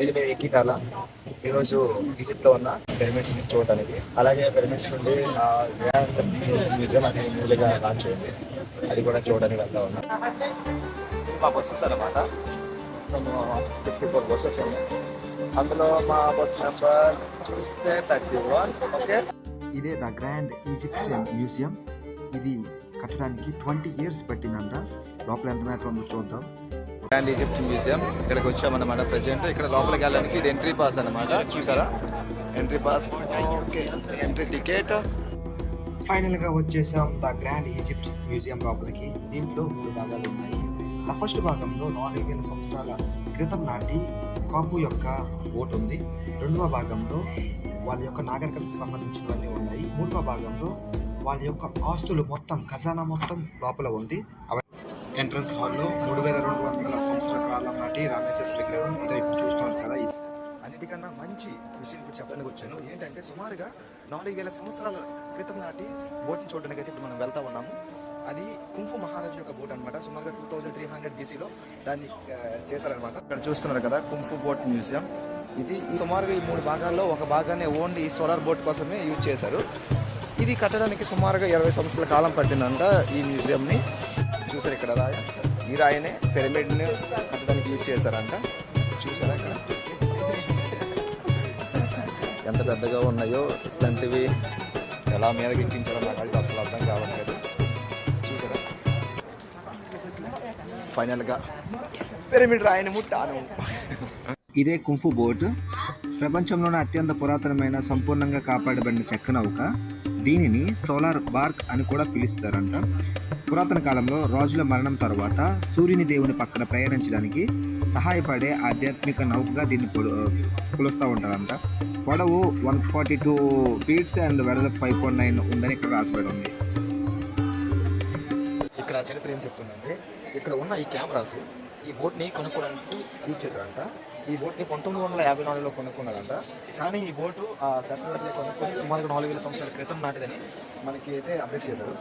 ఇది మేము ఎక్కితాల ఈరోజు ఈజిప్ట్ లో ఉన్న పిరమిడ్స్ ని చూడడానికి, అలాగే పిరమిడ్స్ నుండి గ్రాండ్ మ్యూజియం అనేది న్యూగా లాంచ్ అయింది, అది కూడా చూడడానికి వెళ్తా ఉన్నాం. మా బస్సెస్ అన్నమాట, 54 బస్సెస్ ఉన్నాయి. అందులో మా బస్ నెంబర్ చూస్తే 31. ఓకే, ఇదే ద గ్రాండ్ ఈజిప్షియన్ మ్యూజియం. ఇది కట్టడానికి 20 years పట్టిందంట. లోపల ఎంత మ్యాటర్ ఉందో చూద్దాం. గ్రాండ్ ఈజిప్ట్ మ్యూజియం ఇక్కడికి వచ్చామన్నమాట. ప్రెజెంట్ ఇక్కడ లోపలికి వెళ్ళడానికి ఇది ఎంట్రీ పాస్ అన్నమాట. చూసారా, entry pass. Okay, entry ticket. ఫైనల్గా వచ్చేసాం ద గ్రాండ్ ఈజిప్ట్ మ్యూజియం లోపలికి. దీంట్లో 3 భాగాలు ఉన్నాయి. ద ఫస్ట్ భాగంలో 4000 సంవత్సరాల క్రితం నాటి కాపు యొక్క బోట్ ఉంది. రెండవ భాగంలో వాళ్ళ యొక్క నాగరికతకు సంబంధించినవన్నీ ఉన్నాయి. మూడవ భాగంలో వాళ్ళ యొక్క ఆస్తులు మొత్తం, ఖజానా మొత్తం లోపల ఉంది. ఎంట్రన్స్ హాల్లో 3200 సంవత్సరాల కాలం నాటి రామేసెస్ విగ్రహం ఇదో ఇప్పుడు చూస్తున్నారు కదా. ఇది అన్నిటికన్నా మంచి విషయం ఇప్పుడు చెప్పడానికి వచ్చాను. ఏంటంటే సుమారుగా 4000 సంవత్సరాల క్రితం నాటి బోట్ని చూడడానికి అయితే ఇప్పుడు మనం వెళ్తా ఉన్నాము. అది కుంఫు మహారాజు యొక్క బోట్ అనమాట. సుమారుగా 2300 BCలో దాన్ని చేశారనమాట. ఇక్కడ చూస్తున్నారు కదా కుంఫు బోట్ మ్యూజియం. ఇది సుమారుగా ఈ 3 భాగాల్లో ఒక భాగాన్ని ఓన్లీ సోలార్ బోట్ కోసమే యూజ్ చేశారు. ఇది కట్టడానికి సుమారుగా 20 సంవత్సరాల కాలం పట్టిందంట ఈ మ్యూజియంని. చూసారు ఇక్కడ రాయ, ఈ రాయనే పిరమిడ్ని కట్టడానికి యూజ్ చేశారంట. చూసారా ఇక్కడ ఎంత పెద్దగా ఉన్నాయో, ఇట్లాంటివి ఎలా మీదకి ఎక్కించారో నాకు అయితే అసలు అర్థం కావట్లేదు. చూసారా, ఫైనల్గా పిరమిడ్ రాయిని ముట్టాను. ఇదే కుంఫు బోట్. ప్రపంచంలోనే అత్యంత పురాతనమైన, సంపూర్ణంగా కాపాడబడిన చెక్క నౌక. దీనిని సోలార్ బార్క్ అని కూడా పిలుస్తారంట. పురాతన కాలంలో రాజుల మరణం తర్వాత సూర్యుని దేవుని పక్కన ప్రయాణించడానికి సహాయపడే ఆధ్యాత్మిక నౌకగా దీన్ని కొలుస్తూ ఉంటారంట. పొడవు 142 feet అండ్ వెడల్పు 5.9 ఉందని ఇక్కడ రాసిపడి ఉంది. ఇక్కడ చరిత్ర ఏం చెప్తుందంటే, ఇక్కడ ఉన్న ఈ కెమెరాస్ ఈ బోట్ని కొనుక్కోవడానికి యూజ్ చేశారంట. ఈ బోట్ని 1954లో కొనుక్కున్నారంట. కానీ ఈ బోటు శాస్త్రవేత్తలు కొనుక్కొని సుమారుగా 4000 సంవత్సరాల క్రితం నాటిదని మనకి అయితే అప్డేట్ చేశారు.